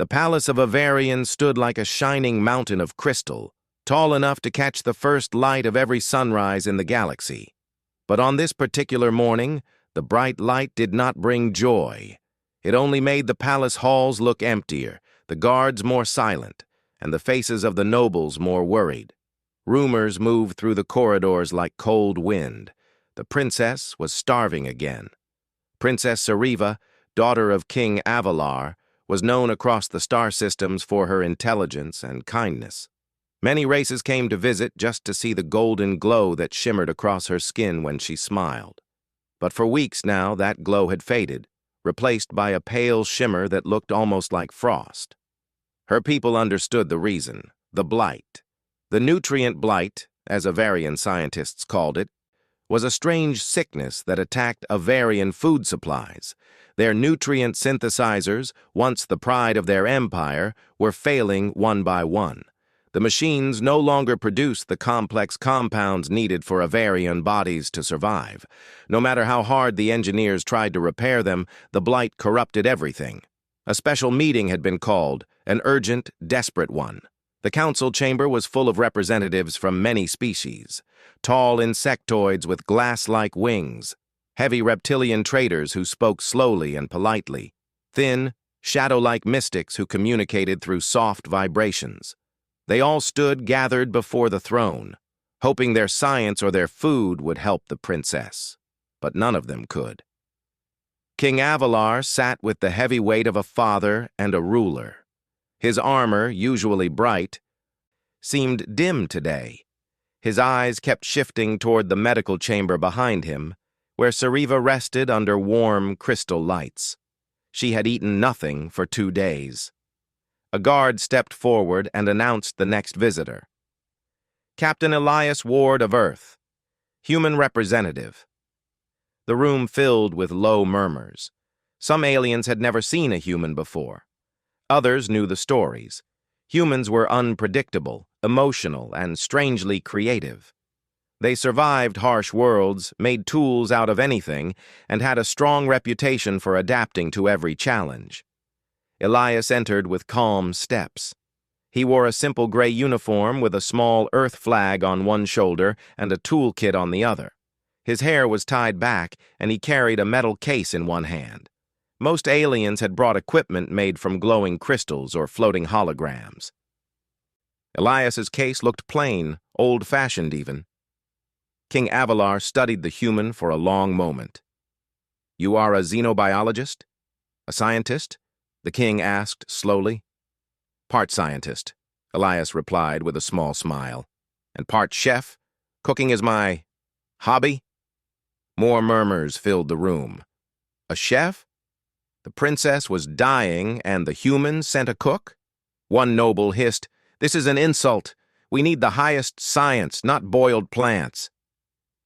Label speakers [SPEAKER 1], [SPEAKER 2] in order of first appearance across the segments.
[SPEAKER 1] The palace of Avarian stood like a shining mountain of crystal, tall enough to catch the first light of every sunrise in the galaxy. But on this particular morning, the bright light did not bring joy. It only made the palace halls look emptier, the guards more silent, and the faces of the nobles more worried. Rumors moved through the corridors like cold wind. The princess was starving again. Princess Sariva, daughter of King Avalar, was known across the star systems for her intelligence and kindness. Many races came to visit just to see the golden glow that shimmered across her skin when she smiled. But for weeks now, that glow had faded, replaced by a pale shimmer that looked almost like frost. Her people understood the reason: the blight. The nutrient blight, as Avarian scientists called it, was a strange sickness that attacked Avarian food supplies. Their nutrient synthesizers, once the pride of their empire, were failing one by one. The machines no longer produced the complex compounds needed for Avarian bodies to survive. No matter how hard the engineers tried to repair them, the blight corrupted everything. A special meeting had been called, an urgent, desperate one. The council chamber was full of representatives from many species: tall insectoids with glass-like wings, heavy reptilian traders who spoke slowly and politely, thin, shadow-like mystics who communicated through soft vibrations. They all stood gathered before the throne, hoping their science or their food would help the princess. But none of them could. King Avalar sat with the heavy weight of a father and a ruler. His armor, usually bright, seemed dim today. His eyes kept shifting toward the medical chamber behind him, where Sariva rested under warm crystal lights. She had eaten nothing for 2 days. A guard stepped forward and announced the next visitor. Captain Elias Ward of Earth, human representative. The room filled with low murmurs. Some aliens had never seen a human before. Others knew the stories. Humans were unpredictable, emotional, and strangely creative. They survived harsh worlds, made tools out of anything, and had a strong reputation for adapting to every challenge. Elias entered with calm steps. He wore a simple gray uniform with a small Earth flag on one shoulder and a toolkit on the other. His hair was tied back, and he carried a metal case in one hand. Most aliens had brought equipment made from glowing crystals or floating holograms. Elias's case looked plain, old-fashioned even. King Avalar studied the human for a long moment. "You are a xenobiologist? A scientist?" the king asked slowly. "Part scientist," Elias replied with a small smile. "And part chef? Cooking is my hobby?" More murmurs filled the room. A chef? The princess was dying, and the humans sent a cook? One noble hissed, "This is an insult. We need the highest science, not boiled plants."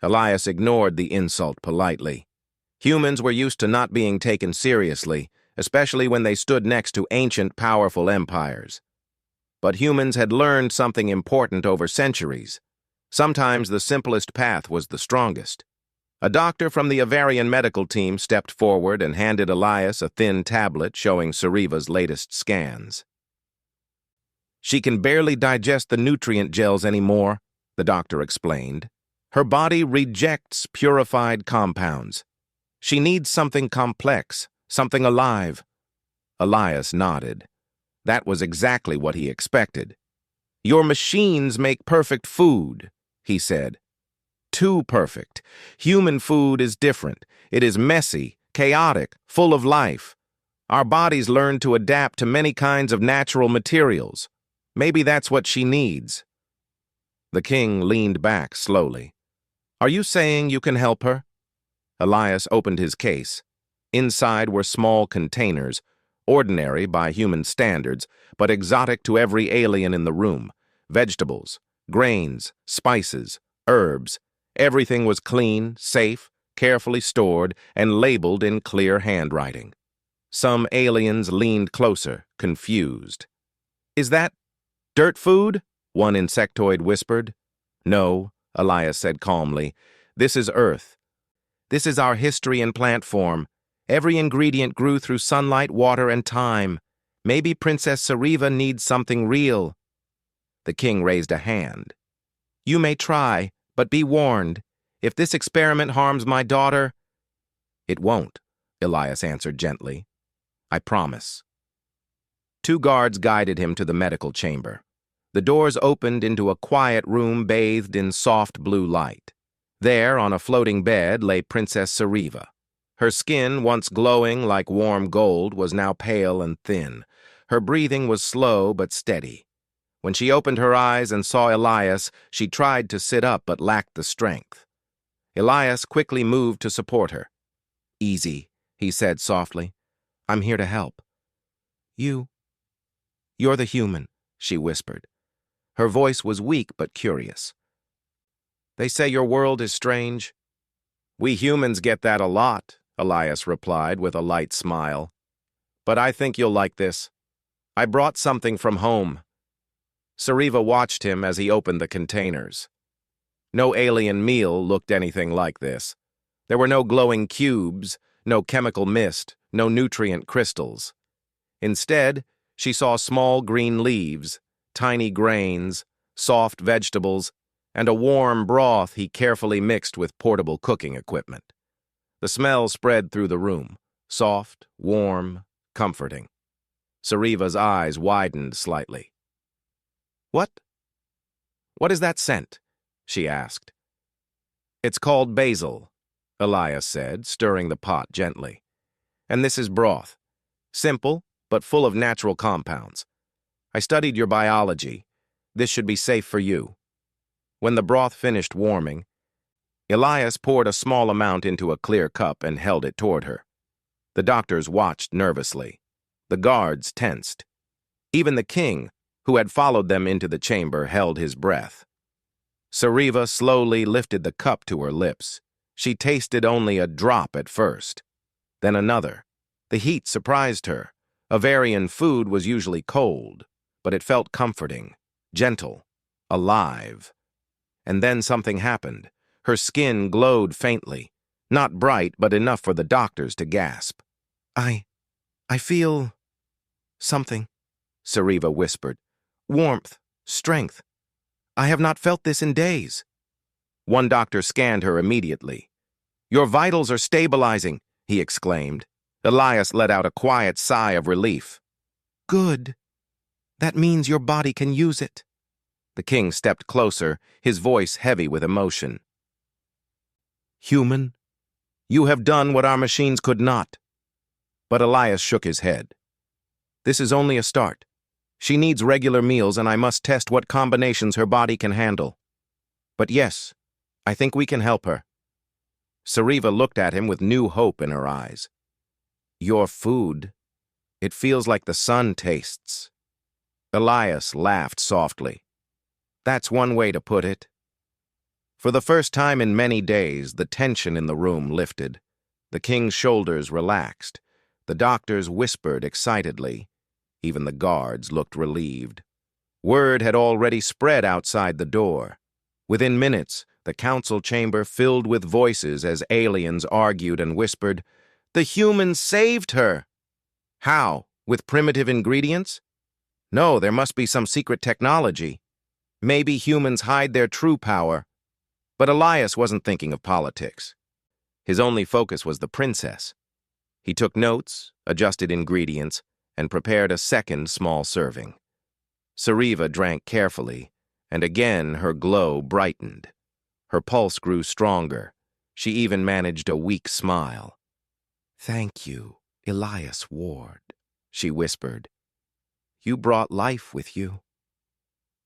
[SPEAKER 1] Elias ignored the insult politely. Humans were used to not being taken seriously, especially when they stood next to ancient, powerful empires. But humans had learned something important over centuries. Sometimes the simplest path was the strongest. A doctor from the Avarian medical team stepped forward and handed Elias a thin tablet showing Sariva's latest scans. "She can barely digest the nutrient gels anymore," the doctor explained. "Her body rejects purified compounds. She needs something complex, something alive." Elias nodded. That was exactly what he expected. "Your machines make perfect food," he said. "Too perfect. Human food is different. It is messy, chaotic, full of life. Our bodies learn to adapt to many kinds of natural materials. Maybe that's what she needs." The king leaned back slowly. "Are you saying you can help her?" Elias opened his case. Inside were small containers, ordinary by human standards, but exotic to every alien in the room. Vegetables, grains, spices, herbs. Everything was clean, safe, carefully stored, and labeled in clear handwriting. Some aliens leaned closer, confused. "Is that dirt food?" one insectoid whispered. "No," Elias said calmly. "This is Earth. This is our history in plant form. Every ingredient grew through sunlight, water, and time. Maybe Princess Sariva needs something real. The king raised a hand. You may try, but be warned. If this experiment harms my daughter... It won't, Elias answered gently. I promise. 2 guards guided him to the medical chamber. The doors opened into a quiet room bathed in soft blue light. There, on a floating bed, lay Princess Sariva. Her skin, once glowing like warm gold, was now pale and thin. Her breathing was slow but steady. When she opened her eyes and saw Elias, she tried to sit up but lacked the strength. Elias quickly moved to support her. Easy, he said softly. I'm here to help. You're the human, she whispered. Her voice was weak but curious. They say your world is strange. We humans get that a lot, Elias replied with a light smile. But I think you'll like this. I brought something from home. Sariva watched him as he opened the containers. No alien meal looked anything like this. There were no glowing cubes, no chemical mist, no nutrient crystals. Instead, she saw small green leaves, tiny grains, soft vegetables, and a warm broth he carefully mixed with portable cooking equipment. The smell spread through the room, soft, warm, comforting. Sariva's eyes widened slightly. What is that scent? She asked. It's called basil, Elias said, stirring the pot gently. And this is broth. Simple, but full of natural compounds. I studied your biology. This should be safe for you. When the broth finished warming, Elias poured a small amount into a clear cup and held it toward her. The doctors watched nervously. The guards tensed. Even the king, who had followed them into the chamber, held his breath. Sariva slowly lifted the cup to her lips. She tasted only a drop at first, then another. The heat surprised her. Avarian food was usually cold, but it felt comforting, gentle, alive. And then something happened. Her skin glowed faintly, not bright, but enough for the doctors to gasp. I feel something, Sariva whispered. Warmth, strength. I have not felt this in days. One doctor scanned her immediately. Your vitals are stabilizing, he exclaimed. Elias let out a quiet sigh of relief. Good. That means your body can use it. The king stepped closer, his voice heavy with emotion. Human, you have done what our machines could not. But Elias shook his head. This is only a start. She needs regular meals, and I must test what combinations her body can handle. But yes, I think we can help her. Sariva looked at him with new hope in her eyes. Your food, it feels like the sun tastes. Elias laughed softly. That's one way to put it. For the first time in many days, the tension in the room lifted. The king's shoulders relaxed. The doctors whispered excitedly. Even the guards looked relieved. Word had already spread outside the door. Within minutes, the council chamber filled with voices as aliens argued and whispered, "The humans saved her!" How? With primitive ingredients? No, there must be some secret technology. Maybe humans hide their true power. But Elias wasn't thinking of politics. His only focus was the princess. He took notes, adjusted ingredients, and prepared a second small serving. Sariva drank carefully, and again her glow brightened. Her pulse grew stronger. She even managed a weak smile. "Thank you, Elias Ward," she whispered. "You brought life with you."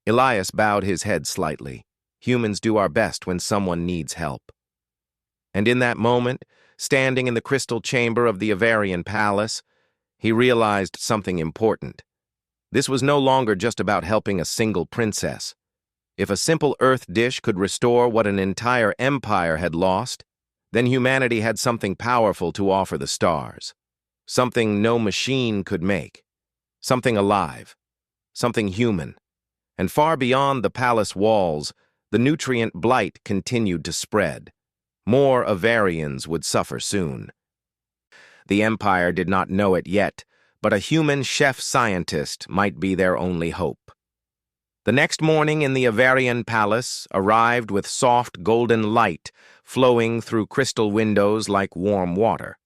[SPEAKER 1] Elias bowed his head slightly. Humans do our best when someone needs help. And in that moment, standing in the crystal chamber of the Avarian Palace, he realized something important. This was no longer just about helping a single princess. If a simple earth dish could restore what an entire empire had lost, then humanity had something powerful to offer the stars. Something no machine could make. Something alive. Something human. And far beyond the palace walls, the nutrient blight continued to spread. More Avarians would suffer soon. The Empire did not know it yet, but a human chef-scientist might be their only hope. The next morning in the Avarian Palace arrived with soft golden light flowing through crystal windows like warm water.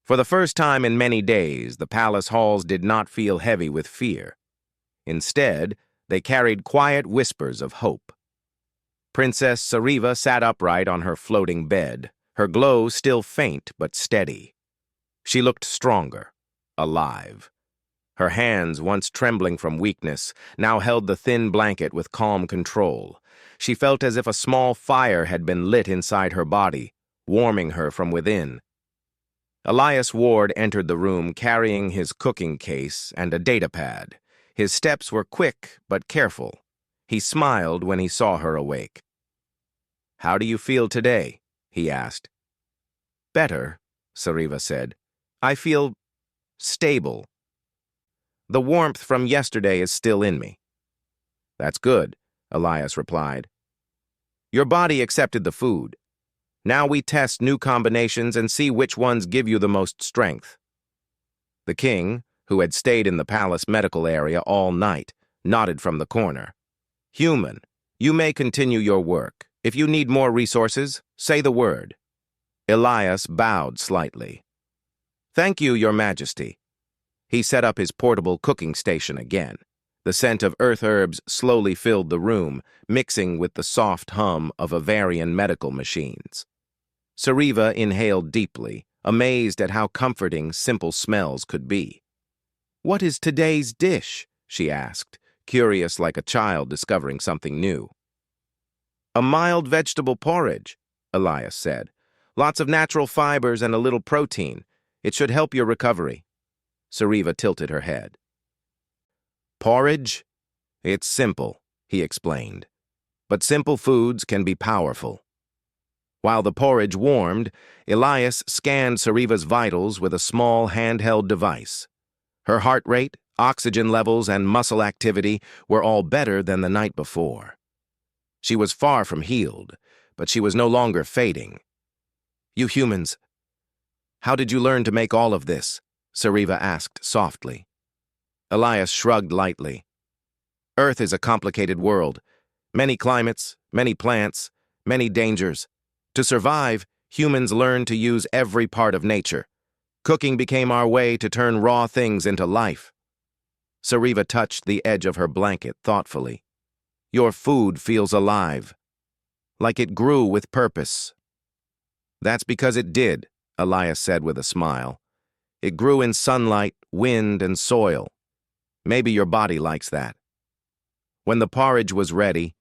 [SPEAKER 1] For the first time in many days, the palace halls did not feel heavy with fear. Instead, they carried quiet whispers of hope. Princess Sariva sat upright on her floating bed, her glow still faint but steady. She looked stronger, alive. Her hands, once trembling from weakness, now held the thin blanket with calm control. She felt as if a small fire had been lit inside her body, warming her from within. Elias Ward entered the room carrying his cooking case and a datapad. His steps were quick but careful. He smiled when he saw her awake. "How do you feel today?" he asked. "Better," Sariva said. "I feel stable. The warmth from yesterday is still in me." "That's good," Elias replied. "Your body accepted the food. Now we test new combinations and see which ones give you the most strength." The king, who had stayed in the palace medical area all night, nodded from the corner. "Human, you may continue your work. If you need more resources, say the word." Elias bowed slightly. "Thank you, Your Majesty." He set up his portable cooking station again. The scent of earth herbs slowly filled the room, mixing with the soft hum of Avarian medical machines. Sariva inhaled deeply, amazed at how comforting simple smells could be. "What is today's dish?" she asked, curious like a child discovering something new. "A mild vegetable porridge," Elias said. "Lots of natural fibers and a little protein. It should help your recovery." Sariva tilted her head. "Porridge? It's simple," he explained. "But simple foods can be powerful." While the porridge warmed, Elias scanned Sariva's vitals with a small handheld device. Her heart rate, oxygen levels, and muscle activity were all better than the night before. She was far from healed, but she was no longer fading. "You humans, how did you learn to make all of this?" Sariva asked softly. Elias shrugged lightly. "Earth is a complicated world. Many climates, many plants, many dangers. To survive, humans learned to use every part of nature. Cooking became our way to turn raw things into life." Sariva touched the edge of her blanket thoughtfully. "Your food feels alive, like it grew with purpose." "That's because it did," Elias said with a smile. "It grew in sunlight, wind, and soil. Maybe your body likes that." When the porridge was ready,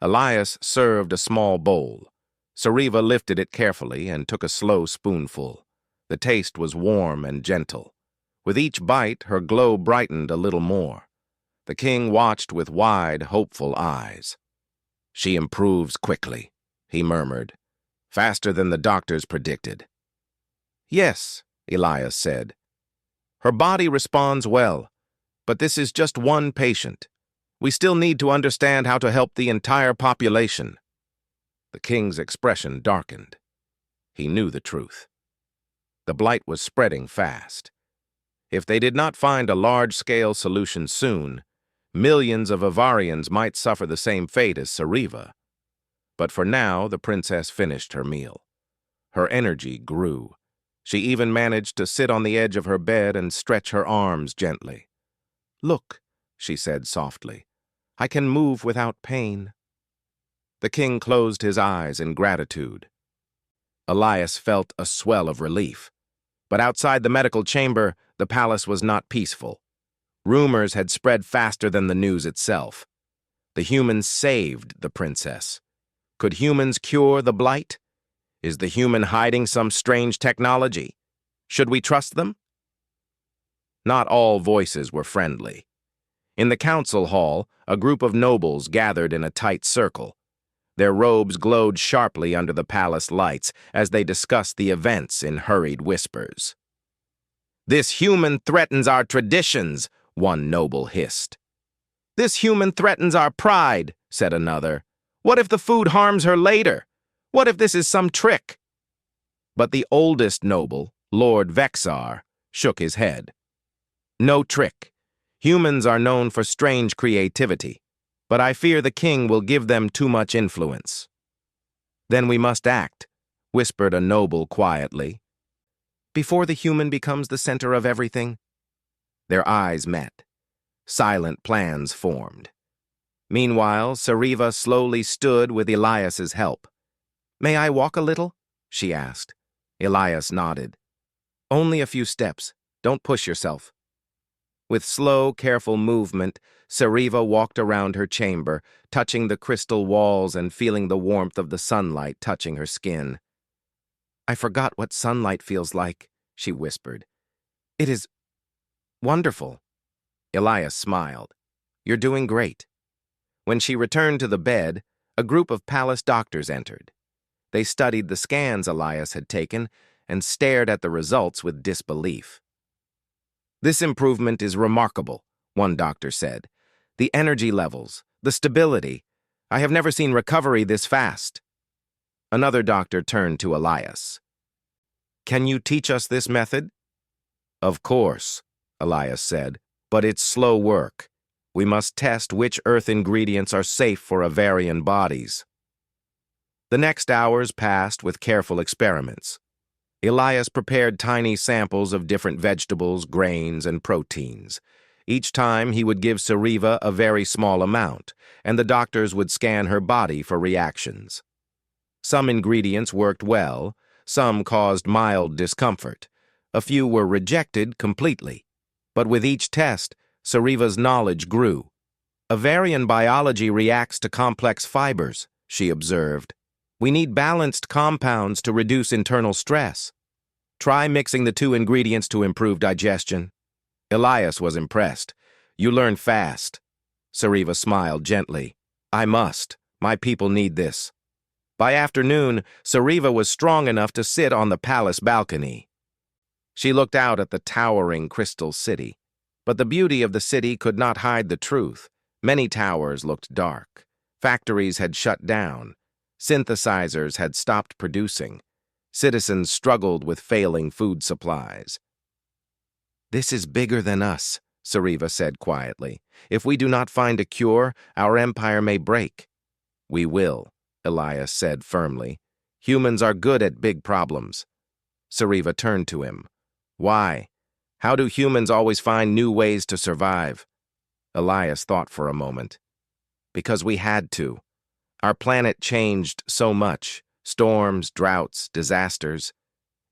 [SPEAKER 1] Elias served a small bowl. Sariva lifted it carefully and took a slow spoonful. The taste was warm and gentle. With each bite, her glow brightened a little more. The king watched with wide, hopeful eyes. "She improves quickly," he murmured. "Faster than the doctors predicted." "Yes," Elias said. "Her body responds well, but this is just one patient. We still need to understand how to help the entire population." The king's expression darkened. He knew the truth. The blight was spreading fast. If they did not find a large-scale solution soon, millions of Avarians might suffer the same fate as Sariva. But for now, the princess finished her meal. Her energy grew. She even managed to sit on the edge of her bed and stretch her arms gently. "Look," she said softly, "I can move without pain." The king closed his eyes in gratitude. Elias felt a swell of relief. But outside the medical chamber, the palace was not peaceful. Rumors had spread faster than the news itself. The humans saved the princess. Could humans cure the blight? Is the human hiding some strange technology? Should we trust them? Not all voices were friendly. In the council hall, a group of nobles gathered in a tight circle. Their robes glowed sharply under the palace lights as they discussed the events in hurried whispers. "This human threatens our traditions," one noble hissed. "This human threatens our pride," said another. "What if the food harms her later? What if this is some trick?" But the oldest noble, Lord Vexar, shook his head. No trick. Humans are known for strange creativity, but I fear the king will give them too much influence. Then we must act, whispered a noble quietly. Before the human becomes the center of everything. Their eyes met. Silent plans formed. Meanwhile, Sariva slowly stood with Elias's help. "May I walk a little?" she asked. Elias nodded. "Only a few steps. Don't push yourself." With slow, careful movement, Sariva walked around her chamber, touching the crystal walls and feeling the warmth of the sunlight touching her skin. "I forgot what sunlight feels like," she whispered. "It is wonderful." Elias smiled. "You're doing great." When she returned to the bed, a group of palace doctors entered. They studied the scans Elias had taken and stared at the results with disbelief. "This improvement is remarkable," one doctor said. "The energy levels, the stability. I have never seen recovery this fast." Another doctor turned to Elias. "Can you teach us this method?" "Of course," Elias said, "but it's slow work. We must test which Earth ingredients are safe for Avarian bodies." The next hours passed with careful experiments. Elias prepared tiny samples of different vegetables, grains, and proteins. Each time he would give Sariva a very small amount, and the doctors would scan her body for reactions. Some ingredients worked well, some caused mild discomfort. A few were rejected completely. But with each test, Sariva's knowledge grew. "Avarian biology reacts to complex fibers," she observed. "We need balanced compounds to reduce internal stress. Try mixing the two ingredients to improve digestion." Elias was impressed. "You learn fast." Sariva smiled gently. "I must. My people need this." By afternoon, Sariva was strong enough to sit on the palace balcony. She looked out at the towering crystal city. But the beauty of the city could not hide the truth. Many towers looked dark. Factories had shut down. Synthesizers had stopped producing. Citizens struggled with failing food supplies. "This is bigger than us," Sariva said quietly. "If we do not find a cure, our empire may break." "We will," Elias said firmly. "Humans are good at big problems." Sariva turned to him. "Why? How do humans always find new ways to survive?" Elias thought for a moment. "Because we had to. Our planet changed so much. Storms, droughts, disasters.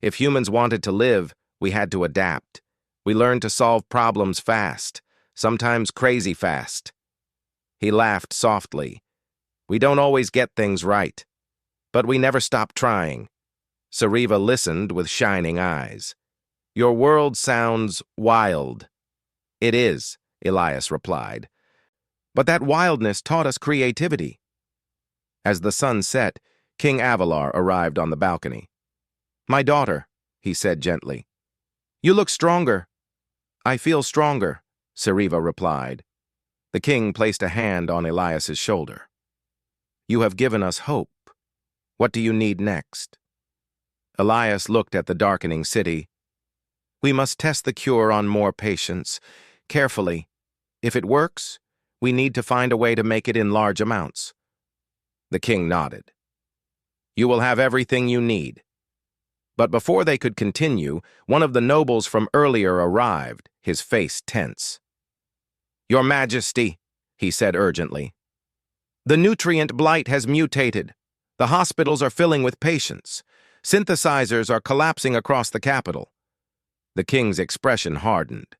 [SPEAKER 1] If humans wanted to live, we had to adapt. We learned to solve problems fast, sometimes crazy fast." He laughed softly. "We don't always get things right, but we never stop trying." Sariva listened with shining eyes. "Your world sounds wild." "It is," Elias replied. "But that wildness taught us creativity." As the sun set, King Avalar arrived on the balcony. "My daughter," he said gently. "You look stronger." "I feel stronger," Sariva replied. The king placed a hand on Elias's shoulder. "You have given us hope. What do you need next?" Elias looked at the darkening city. "We must test the cure on more patients, carefully. If it works, we need to find a way to make it in large amounts." The king nodded. "You will have everything you need." But before they could continue, one of the nobles from earlier arrived, his face tense. "Your Majesty," he said urgently, "the nutrient blight has mutated. The hospitals are filling with patients. Synthesizers are collapsing across the capital." The king's expression hardened.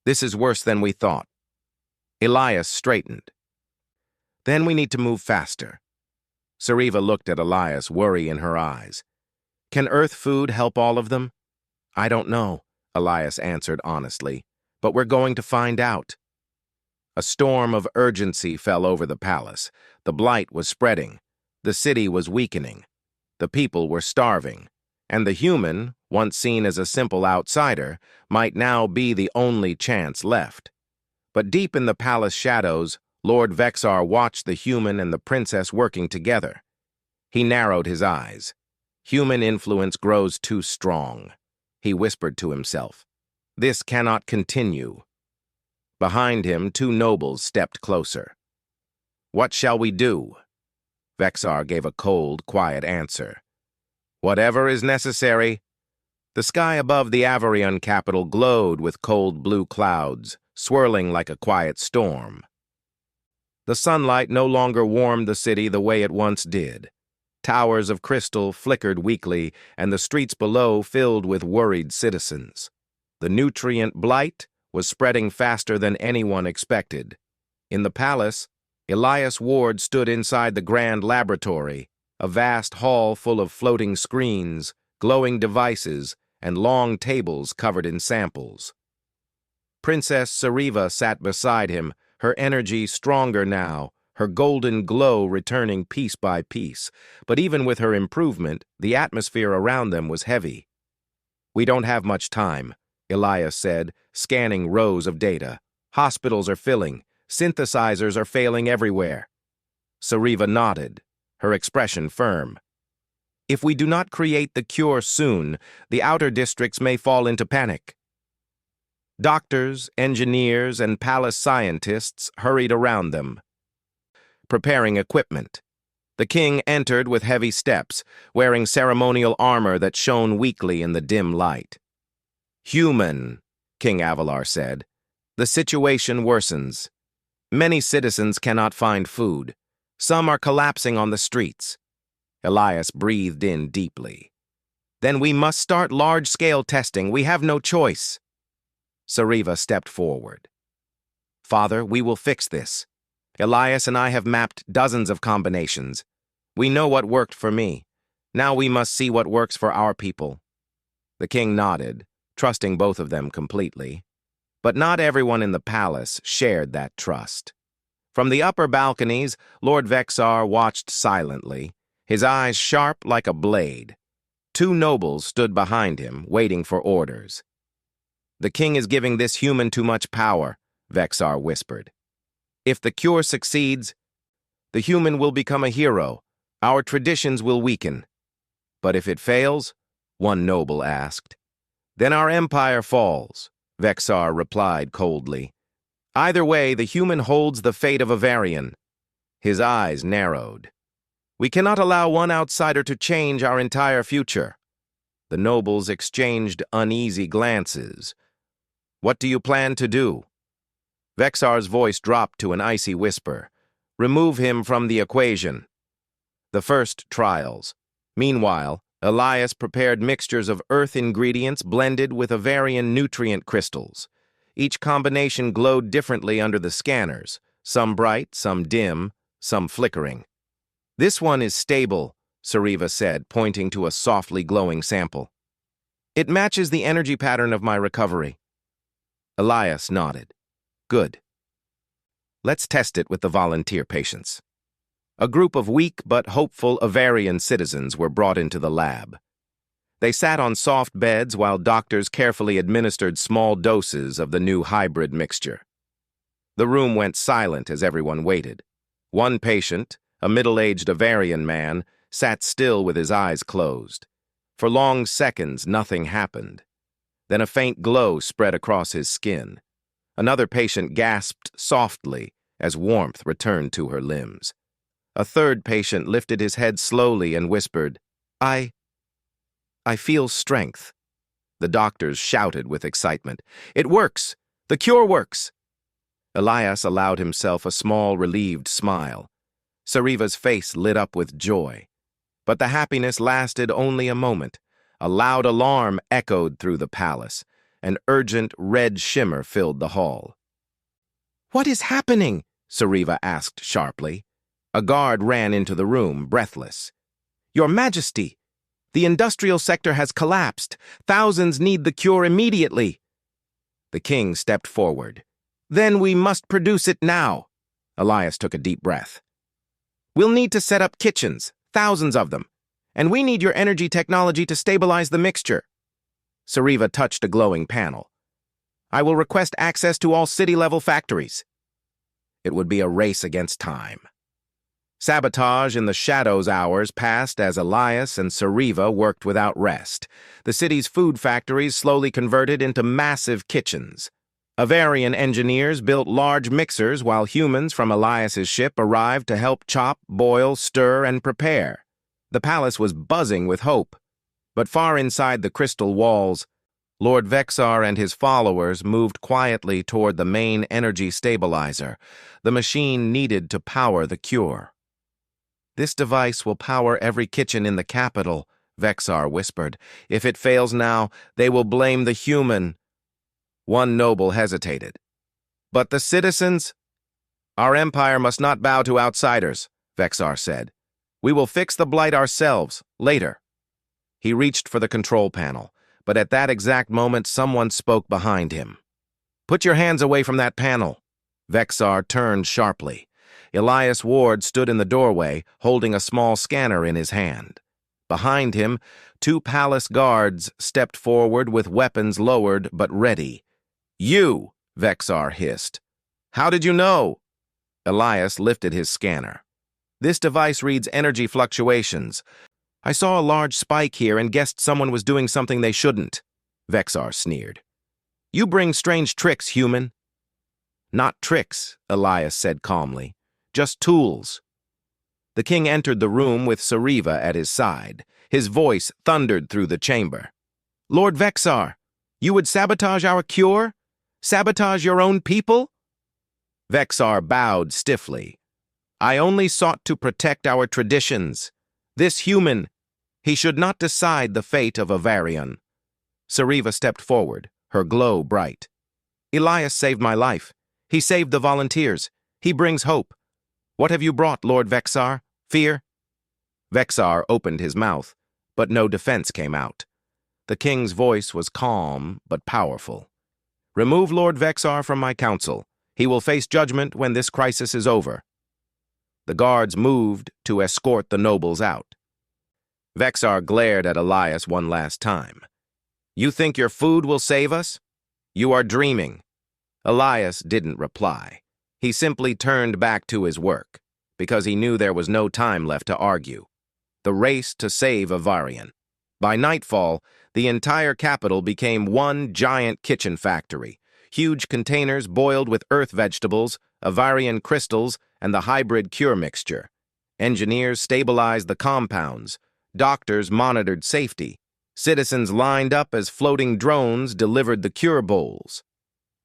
[SPEAKER 1] "This is worse than we thought." Elias straightened. "Then we need to move faster." Sariva looked at Elias, worry in her eyes. "Can Earth food help all of them?" "I don't know," Elias answered honestly, "but we're going to find out." A storm of urgency fell over the palace. The blight was spreading. The city was weakening. The people were starving. And the human, once seen as a simple outsider, might now be the only chance left. But deep in the palace shadows, Lord Vexar watched the human and the princess working together. He narrowed his eyes. "Human influence grows too strong," he whispered to himself. This cannot continue. Behind him, two nobles stepped closer. What shall we do? Vexar gave a cold, quiet answer. Whatever is necessary. The sky above the Avarian capital glowed with cold blue clouds, swirling like a quiet storm. The sunlight no longer warmed the city the way it once did. Towers of crystal flickered weakly, and the streets below filled with worried citizens. The nutrient blight was spreading faster than anyone expected. In the palace, Elias Ward stood inside the grand laboratory, a vast hall full of floating screens, glowing devices, and long tables covered in samples. Princess Sariva sat beside him, her energy stronger now, her golden glow returning piece by piece. But even with her improvement, the atmosphere around them was heavy. "We don't have much time," Elias said, scanning rows of data. "Hospitals are filling. Synthesizers are failing everywhere." Sariva nodded, her expression firm. "If we do not create the cure soon, the outer districts may fall into panic." Doctors, engineers, and palace scientists hurried around them, preparing equipment. The king entered with heavy steps, wearing ceremonial armor that shone weakly in the dim light. "Human," King Avalar said. "The situation worsens. Many citizens cannot find food. Some are collapsing on the streets." Elias breathed in deeply. "Then we must start large-scale testing. We have no choice." Sariva stepped forward. "Father, we will fix this. Elias and I have mapped dozens of combinations. We know what worked for me. Now we must see what works for our people." The king nodded, trusting both of them completely. But not everyone in the palace shared that trust. From the upper balconies, Lord Vexar watched silently, his eyes sharp like a blade. Two nobles stood behind him, waiting for orders. "The king is giving this human too much power," Vexar whispered. "If the cure succeeds, the human will become a hero. Our traditions will weaken." "But if it fails?" one noble asked. "Then our empire falls," Vexar replied coldly. "Either way, the human holds the fate of a Varian." His eyes narrowed. "We cannot allow one outsider to change our entire future." The nobles exchanged uneasy glances. "What do you plan to do?" Vexar's voice dropped to an icy whisper. "Remove him from the equation." The first trials. Meanwhile, Elias prepared mixtures of Earth ingredients blended with Avarian nutrient crystals. Each combination glowed differently under the scanners, some bright, some dim, some flickering. "This one is stable," Sariva said, pointing to a softly glowing sample. "It matches the energy pattern of my recovery." Elias nodded. "Good. Let's test it with the volunteer patients." A group of weak but hopeful Avarian citizens were brought into the lab. They sat on soft beds while doctors carefully administered small doses of the new hybrid mixture. The room went silent as everyone waited. One patient, a middle-aged Avarian man, sat still with his eyes closed. For long seconds, nothing happened. Then a faint glow spread across his skin. Another patient gasped softly as warmth returned to her limbs. A third patient lifted his head slowly and whispered, I feel strength." The doctors shouted with excitement. "It works! The cure works!" Elias allowed himself a small, relieved smile. Sariva's face lit up with joy. But the happiness lasted only a moment. A loud alarm echoed through the palace. An urgent red shimmer filled the hall. "What is happening?" Sariva asked sharply. A guard ran into the room, breathless. "Your Majesty! The industrial sector has collapsed. Thousands need the cure immediately." The king stepped forward. "Then we must produce it now." Elias took a deep breath. "We'll need to set up kitchens, thousands of them. And we need your energy technology to stabilize the mixture." Sariva touched a glowing panel. "I will request access to all city-level factories." It would be a race against time. Sabotage in the shadows hours passed as Elias and Sariva worked without rest. The city's food factories slowly converted into massive kitchens. Avarian engineers built large mixers while humans from Elias's ship arrived to help chop, boil, stir, and prepare. The palace was buzzing with hope. But far inside the crystal walls, Lord Vexar and his followers moved quietly toward the main energy stabilizer, the machine needed to power the cure. "This device will power every kitchen in the capital," Vexar whispered. "If it fails now, they will blame the human." One noble hesitated. "But the citizens?" "Our empire must not bow to outsiders," Vexar said. "We will fix the blight ourselves, later." He reached for the control panel, but at that exact moment someone spoke behind him. "Put your hands away from that panel." Vexar turned sharply. Elias Ward stood in the doorway, holding a small scanner in his hand. Behind him, two palace guards stepped forward with weapons lowered but ready. "You!" Vexar hissed. "How did you know?" Elias lifted his scanner. "This device reads energy fluctuations. I saw a large spike here and guessed someone was doing something they shouldn't," Vexar sneered. "You bring strange tricks, human." "Not tricks," Elias said calmly. "Just tools." The king entered the room with Sariva at his side. His voice thundered through the chamber. "Lord Vexar, you would sabotage our cure? Sabotage your own people?" Vexar bowed stiffly. "I only sought to protect our traditions. This human, he should not decide the fate of Avarion." Sariva stepped forward, her glow bright. "Elias saved my life. He saved the volunteers. He brings hope. What have you brought, Lord Vexar? Fear?" Vexar opened his mouth, but no defense came out. The king's voice was calm but powerful. "Remove Lord Vexar from my council. He will face judgment when this crisis is over." The guards moved to escort the nobles out. Vexar glared at Elias one last time. "You think your food will save us? You are dreaming." Elias didn't reply. He simply turned back to his work, because he knew there was no time left to argue. The race to save Avarion. By nightfall, the entire capital became one giant kitchen factory. Huge containers boiled with earth vegetables, Avarion crystals, and the hybrid cure mixture. Engineers stabilized the compounds. Doctors monitored safety. Citizens lined up as floating drones delivered the cure bowls.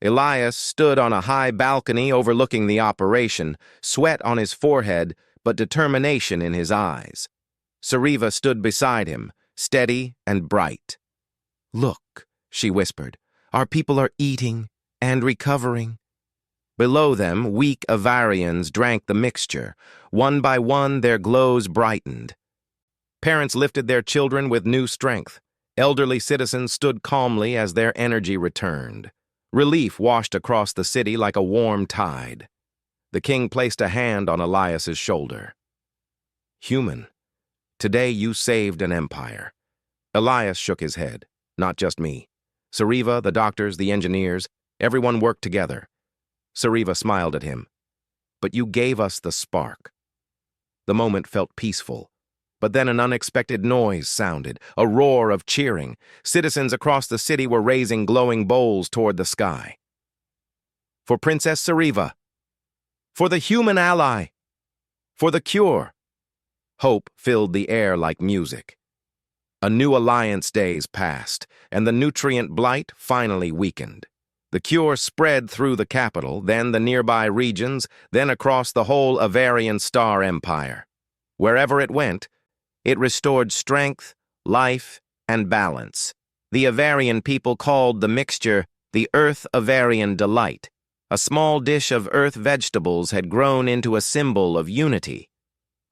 [SPEAKER 1] Elias stood on a high balcony overlooking the operation, sweat on his forehead, but determination in his eyes. Sariva stood beside him, steady and bright. "Look," she whispered, "our people are eating and recovering." Below them, weak Avarians drank the mixture. One by one, their glows brightened. Parents lifted their children with new strength. Elderly citizens stood calmly as their energy returned. Relief washed across the city like a warm tide. The king placed a hand on Elias's shoulder. "Human, today you saved an empire." Elias shook his head. "Not just me. Sariva, the doctors, the engineers, everyone worked together." Sariva smiled at him. "But you gave us the spark." The moment felt peaceful. But then an unexpected noise sounded, a roar of cheering. Citizens across the city were raising glowing bowls toward the sky. "For Princess Sariva! For the human ally! For the cure!" Hope filled the air like music. A new alliance days passed, and the nutrient blight finally weakened. The cure spread through the capital, then the nearby regions, then across the whole Avarian star empire. Wherever it went, it restored strength, life, and balance. The Avarian people called the mixture the Earth Avarian Delight. A small dish of earth vegetables had grown into a symbol of unity.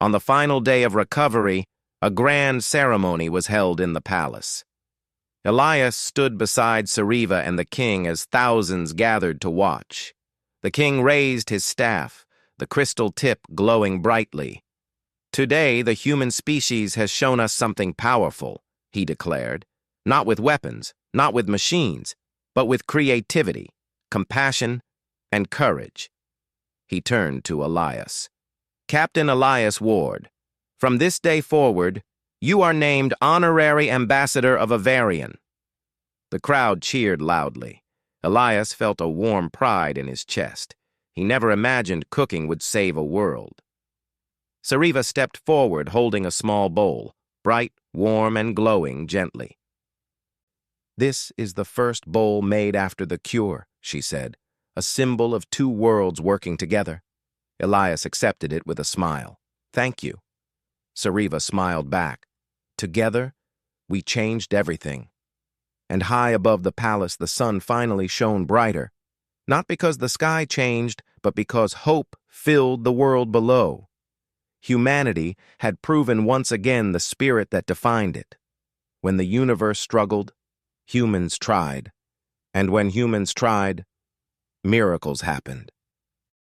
[SPEAKER 1] On the final day of recovery, a grand ceremony was held in the palace. Elias stood beside Sariva and the king as thousands gathered to watch. The king raised his staff, the crystal tip glowing brightly. "Today, the human species has shown us something powerful," he declared. "Not with weapons, not with machines, but with creativity, compassion, and courage." He turned to Elias. Captain Elias Ward, from this day forward, you are named Honorary Ambassador of Avarian." The crowd cheered loudly. Elias felt a warm pride in his chest. He never imagined cooking would save a world. Sariva stepped forward holding a small bowl, bright, warm, and glowing gently. "This is the first bowl made after the cure," she said, "a symbol of two worlds working together." Elias accepted it with a smile. "Thank you." Sariva smiled back. "Together, we changed everything." And high above the palace, the sun finally shone brighter, not because the sky changed, but because hope filled the world below. Humanity had proven once again the spirit that defined it. When the universe struggled, humans tried. And when humans tried, miracles happened.